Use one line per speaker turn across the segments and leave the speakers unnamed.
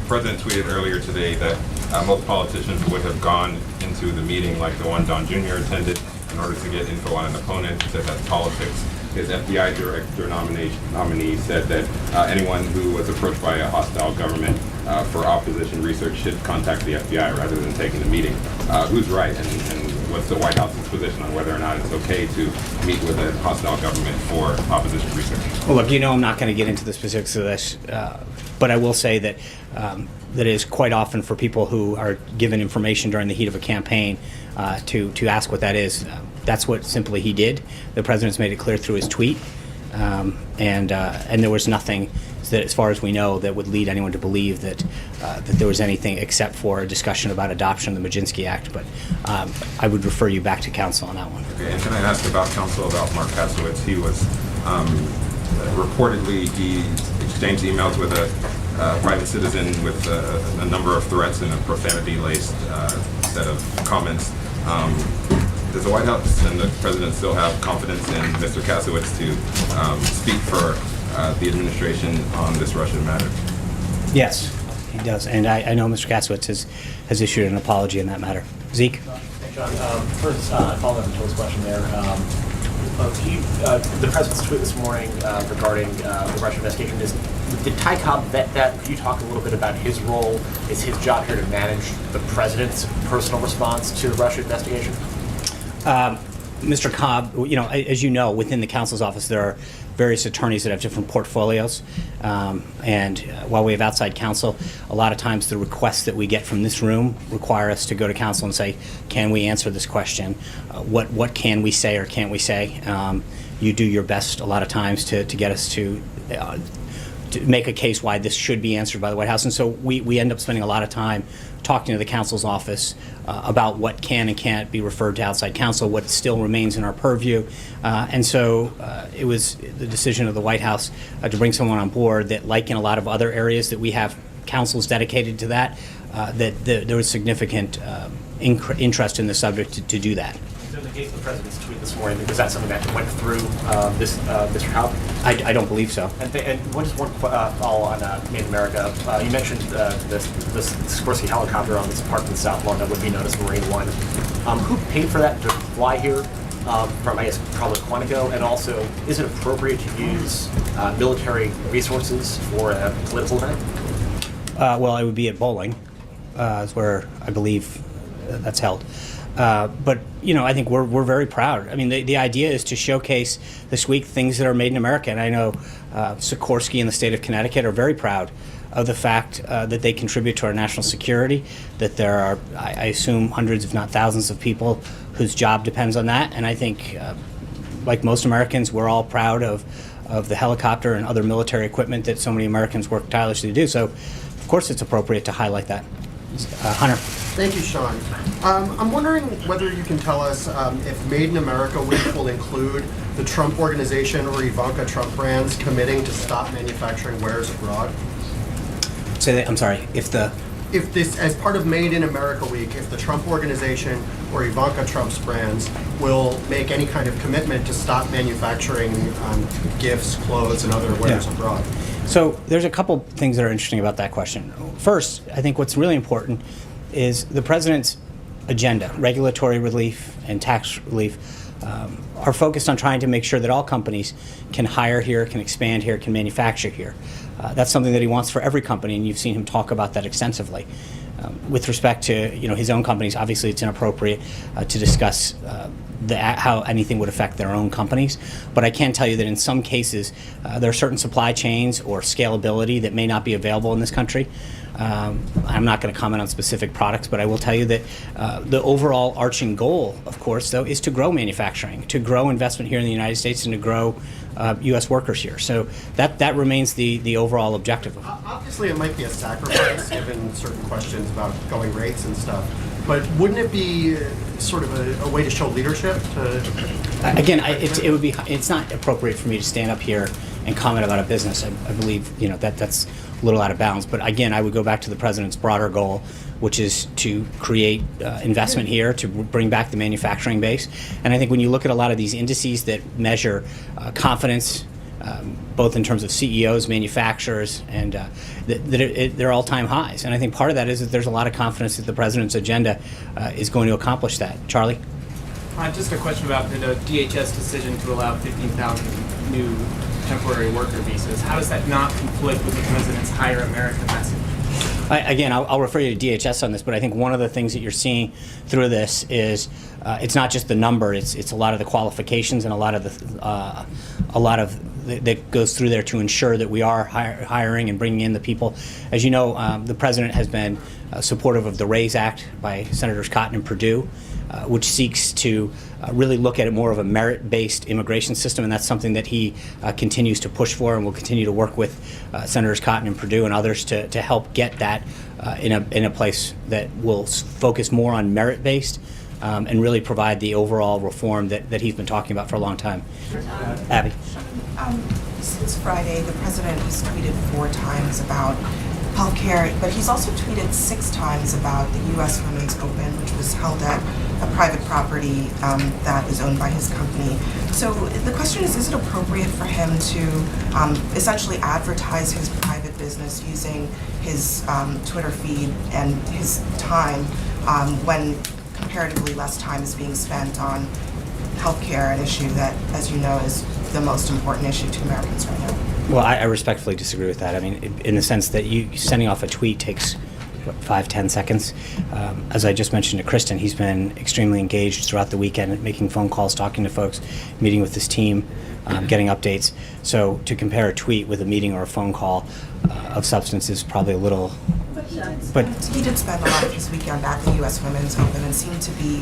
President tweeted earlier today that most politicians would have gone into the meeting like the one Don Jr. attended in order to get info on an opponent. He said that's politics. His FBI director nominee said that anyone who was approached by a hostile government for opposition research should contact the FBI rather than taking the meeting. Who's right, and what's the White House's position on whether or not it's okay to meet with a hostile government for opposition research?
Well, look, I'm not going to get into the specifics of this, but I will say that that is quite often for people who are given information during the heat of a campaign to ask what that is. That's what simply he did. The president's made it clear through his tweet, and there was nothing that, as far as we know, that would lead anyone to believe that there was anything except for a discussion about adoption of the Maginski Act. But I would refer you back to counsel on that one.
Okay, and can I ask about counsel about Mark Kasowitz? He was reportedly he exchanged emails with a private citizen with a number of threats and a profanity-laced set of comments. Does the White House and the president still have confidence in Mr. Kasowitz to speak for the administration on this Russian matter?
Yes, he does. And I know Mr. Kasowitz has issued an apology in that matter. Zeke?
Hey, John. First, following up on Joel's question there, the president's tweet this morning regarding the Russian investigation did Ty Cobb vet that? Could you talk a little bit about his role? Is his job here to manage the president's personal response to the Russia investigation?
Mr. Cobb, as you know, within the counsel's office there are various attorneys that have different portfolios, and while we have outside counsel, a lot of times the requests that we get from this room require us to go to counsel and say, can we answer this question? What can we say or can't we say? You do your best a lot of times to get us to make a case why this should be answered by the White House. And so we end up spending a lot of time talking to the counsel's office about what can and can't be referred to outside counsel, what still remains in our purview. And so it was the decision of the White House to bring someone on board that, like in a lot of other areas that we have counsels dedicated to that, there was significant interest in the subject to do that.
So in the case of the president's tweet this morning, was that something that went through Mr. Cobb?
I don't believe so.
And just one follow on Made in America. You mentioned this Sikorsky helicopter on this parked in the South Lawn that would be known as Marine One. Who paid for that to fly here from, I guess, probably Quantico? And also, is it appropriate to use military resources for a political event?
Well, it would be at bowling, is where I believe that's held. But I think we're very proud. I mean, the idea is to showcase this week things that are made in America, and I know Sikorsky and the state of Connecticut are very proud of the fact that they contribute to our national security. That there are, I assume, hundreds, if not thousands, of people whose job depends on that. And I think, like most Americans, we're all proud of the helicopter and other military equipment that so many Americans work tirelessly to do. So, of course, it's appropriate to highlight that. Hunter.
Thank you, Sean. I'm wondering whether you can tell us if Made in America Week will include the Trump Organization or Ivanka Trump brands committing to stop manufacturing wares abroad.
Say that. I'm sorry. If
this, as part of Made in America Week, if the Trump Organization or Ivanka Trump's brands will make any kind of commitment to stop manufacturing gifts, clothes, and other wares abroad.
So there's a couple things that are interesting about that question. First, I think what's really important is the president's agenda, regulatory relief and tax relief, are focused on trying to make sure that all companies can hire here, can expand here, can manufacture here. That's something that he wants for every company, and you've seen him talk about that extensively. With respect to his own companies, obviously it's inappropriate to discuss how anything would affect their own companies. But I can tell you that in some cases, there are certain supply chains or scalability that may not be available in this country. I'm not going to comment on specific products, but I will tell you that the overall arching goal, of course, though, is to grow manufacturing, to grow investment here in the United States, and to grow U.S. workers here. So that remains the overall objective.
Obviously, it might be a sacrifice given certain questions about going rates and stuff. But wouldn't it be sort of a way to show leadership?
Again, it's not appropriate for me to stand up here and comment about a business. I believe that's a little out of bounds. But again, I would go back to the president's broader goal, which is to create investment here, to bring back the manufacturing base. And I think when you look at a lot of these indices that measure confidence both in terms of CEOs, manufacturers, and they're all-time highs. And I think part of that is that there's a lot of confidence that the president's agenda is going to accomplish that. Charlie?
Just a question about the DHS decision to allow 15,000 new temporary worker visas. How does that not conflict with the president's Hire America message?
Again, I'll refer you to DHS on this, but I think one of the things that you're seeing through this is it's not just the number; it's a lot of the qualifications and a lot of that goes through there to ensure that we are hiring and bringing in the people. As you know, the president has been supportive of the RAISE Act by Senators Cotton and Perdue, which seeks to really look at it more of a merit-based immigration system, and that's something that he continues to push for, and will continue to work with Senators Cotton and Perdue and others to help get that in a place that will focus more on merit-based and really provide the overall reform that he's been talking about for a long time. Abby?
Since Friday, the president has tweeted 4 times about healthcare, but he's also tweeted 6 times about the U.S. Women's Open, which was held at a private property that is owned by his company. So the question is it appropriate for him to essentially advertise his private business using his Twitter feed and his time when comparatively less time is being spent on healthcare, an issue that, as you know, is the most important issue to Americans right now?
Well, I respectfully disagree with that. I mean, in the sense that you sending off a tweet takes, what, 5-10 seconds. As I just mentioned to Kristen, he's been extremely engaged throughout the weekend, making phone calls, talking to folks, meeting with his team, getting updates. So to compare a tweet with a meeting or a phone call of substance is probably a little...
But he did spend a lot of his weekend at the U.S. Women's Open and seemed to be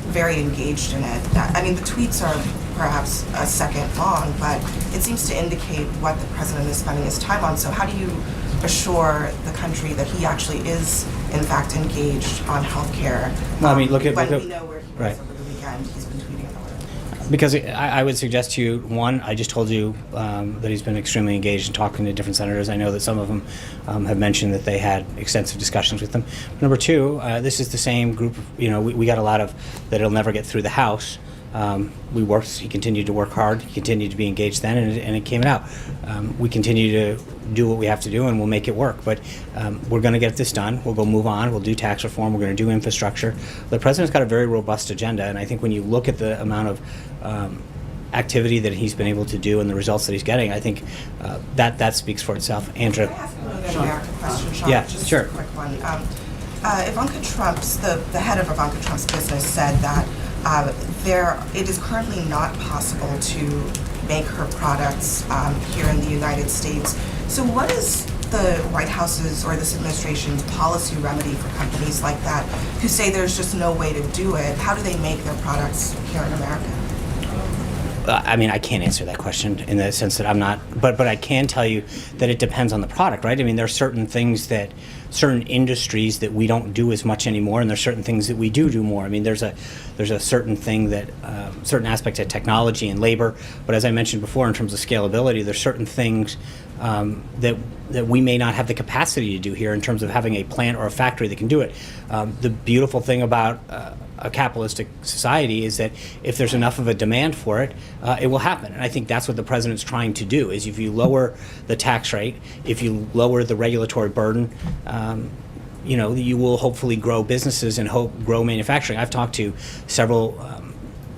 very engaged in it. I mean, the tweets are perhaps a second long, but it seems to indicate what the president is spending his time on. So how do you assure the country that he actually is, in fact, engaged on health care?
Well, I mean, look at...
when we know where he was
right.
over the weekend, he's been tweeting about it.
Because I would suggest to you, one, I just told you that he's been extremely engaged in talking to different senators. I know that some of them have mentioned that they had extensive discussions with them. Number two, this is the same group, we got a lot of that it'll never get through the House. He continued to work hard, he continued to be engaged then, and it came out. We continue to do what we have to do, and we'll make it work. But we're going to get this done. We'll go move on. We'll do tax reform. We're going to do infrastructure. The president's got a very robust agenda, and I think when you look at the amount of activity that he's been able to do and the results that he's getting, I think that speaks for itself. Andrew?
Can I ask another American question, Sean?
Yeah,
Just
sure.
a quick one. Ivanka Trump's, the head of Ivanka Trump's business said that it is currently not possible to make her products here in the United States. So what is the White House's or this administration's policy remedy for companies like that who say there's just no way to do it? How do they make their products here in America?
I mean, I can't answer that question in the sense that I'm not, but I can tell you that it depends on the product, right? I mean, there are certain industries that we don't do as much anymore, and there's certain things that we do more. I mean, there's a certain thing that, certain aspects of technology and labor, but as I mentioned before, in terms of scalability, there's certain things that we may not have the capacity to do here in terms of having a plant or a factory that can do it. The beautiful thing about a capitalistic society is that if there's enough of a demand for it, it will happen. And I think that's what the president's trying to do, is if you lower the tax rate, if you lower the regulatory burden, you will hopefully grow businesses and grow manufacturing. I've talked to several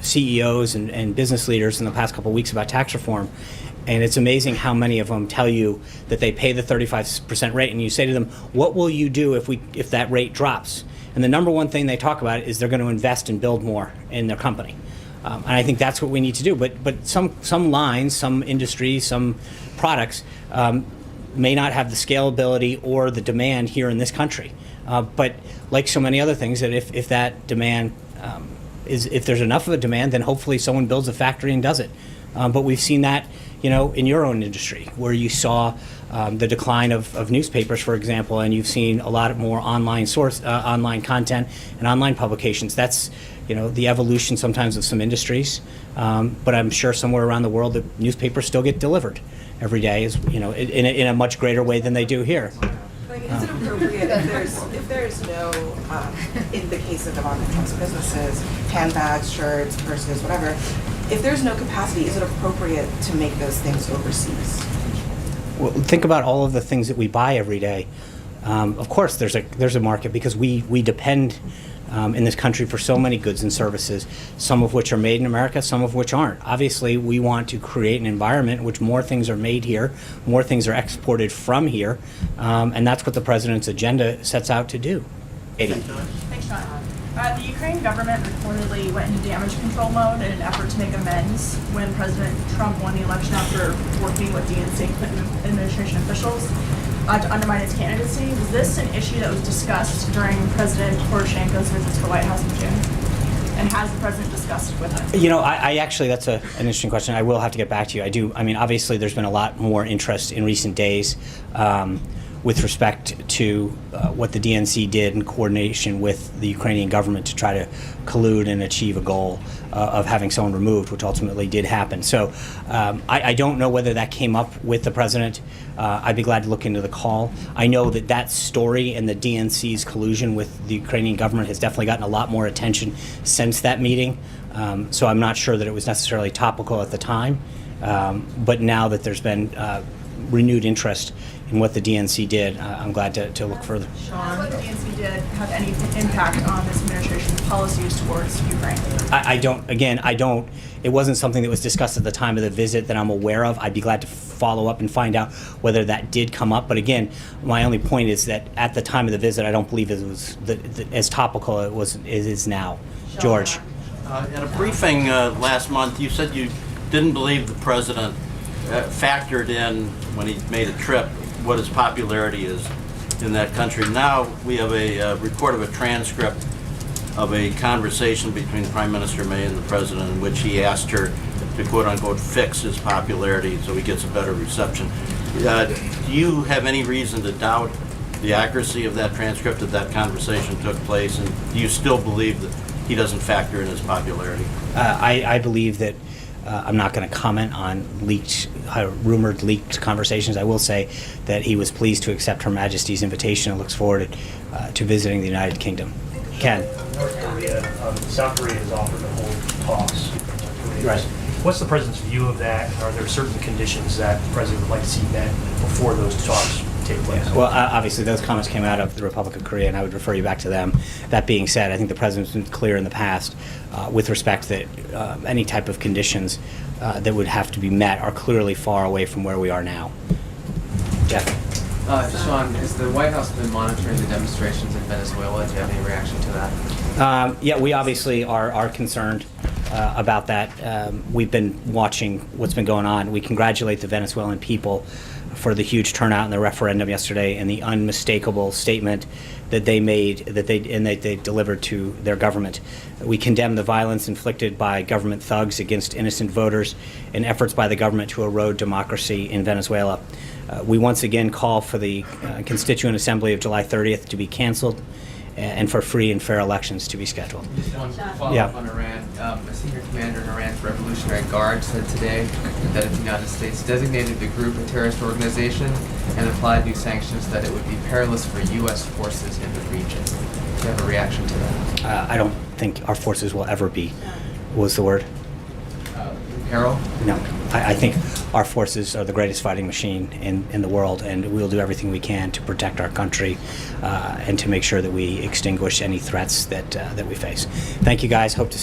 CEOs and business leaders in the past couple of weeks about tax reform, and it's amazing how many of them tell you that they pay the 35% rate, and you say to them, what will you do if that rate drops? And the number one thing they talk about is they're going to invest and build more in their company. And I think that's what we need to do. But some lines, some industries, some products may not have the scalability or the demand here in this country. But like so many other things, that if that demand if there's enough of a demand, then hopefully someone builds a factory and does it. But we've seen that, in your own industry, where you saw the decline of newspapers, for example, and you've seen a lot more online content and online publications. That's, the evolution sometimes of some industries. But I'm sure somewhere around the world, the newspapers still get delivered every day, in a much greater way than they do here.
Is it appropriate if there's no, in the case of Ivanka Trump's businesses, handbags, shirts, purses, whatever, if there's no capacity, is it appropriate to make those things overseas?
Well, think about all of the things that we buy every day. Of course, there's a market because we depend in this country for so many goods and services, some of which are made in America, some of which aren't. Obviously, we want to create an environment in which more things are made here, more things are exported from here, and that's what the president's agenda sets out to do. Eddie.
Thanks, John. The Ukraine government reportedly went into damage control mode in an effort to make amends when President Trump won the election after working with DNC administration officials to undermine his candidacy. Was this an issue that was discussed during President Poroshenko's visit to the White House in June? And has the president discussed it with him?
You know, I actually, that's an interesting question. I will have to get back to you. I mean, obviously, there's been a lot more interest in recent days with respect to what the DNC did in coordination with the Ukrainian government to try to collude and achieve a goal of having someone removed, which ultimately did happen. So I don't know whether that came up with the president. I'd be glad to look into the call. I know that that story and the DNC's collusion with the Ukrainian government has definitely gotten a lot more attention since that meeting. So I'm not sure that it was necessarily topical at the time. But now that there's been renewed interest in what the DNC did, I'm glad to look further.
Does what the DNC did have any impact on this administration's policies towards Ukraine?
I don't. It wasn't something that was discussed at the time of the visit that I'm aware of. I'd be glad to follow up and find out whether that did come up. But again, my only point is that at the time of the visit, I don't believe it was as topical it is now. George.
At a briefing last month, you said you didn't believe the president factored in, when he made a trip, what his popularity is in that country. Now we have a report of a transcript of a conversation between Prime Minister May and the president in which he asked her to quote-unquote fix his popularity so he gets a better reception. Do you have any reason to doubt the accuracy of that transcript, that conversation took place, and do you still believe that he doesn't factor in his popularity?
I believe that I'm not going to comment on rumored leaked conversations. I will say that he was pleased to accept Her Majesty's invitation and looks forward to visiting the United Kingdom. Ken.
North Korea, South Korea has offered to hold talks.
Right.
What's the president's view of that? Are there certain conditions that the president would like to see met before those talks take place?
Well, obviously, those comments came out of the Republic of Korea, and I would refer you back to them. That being said, I think the president's been clear in the past with respect that any type of conditions that would have to be met are clearly far away from where we are now. Jeff.
Sean, has the White House been monitoring the demonstrations in Venezuela? Do you have any reaction to that?
Yeah, we obviously are concerned about that. We've been watching what's been going on. We congratulate the Venezuelan people for the huge turnout in the referendum yesterday and the unmistakable statement that they made, that they delivered to their government. We condemn the violence inflicted by government thugs against innocent voters and efforts by the government to erode democracy in Venezuela. We once again call for the Constituent Assembly of July 30th to be canceled and for free and fair elections to be scheduled.
Just one follow-up on Iran. A senior commander in Iran's Revolutionary Guard said today that if the United States designated the group a terrorist organization and applied new sanctions, that it would be perilous for U.S. forces in the region. Do you have a reaction to that?
I don't think our forces will ever be, what was the word?
Peril?
No. I think our forces are the greatest fighting machine in the world, and we will do everything we can to protect our country and to make sure that we extinguish any threats that we face. Thank you, guys. Hope to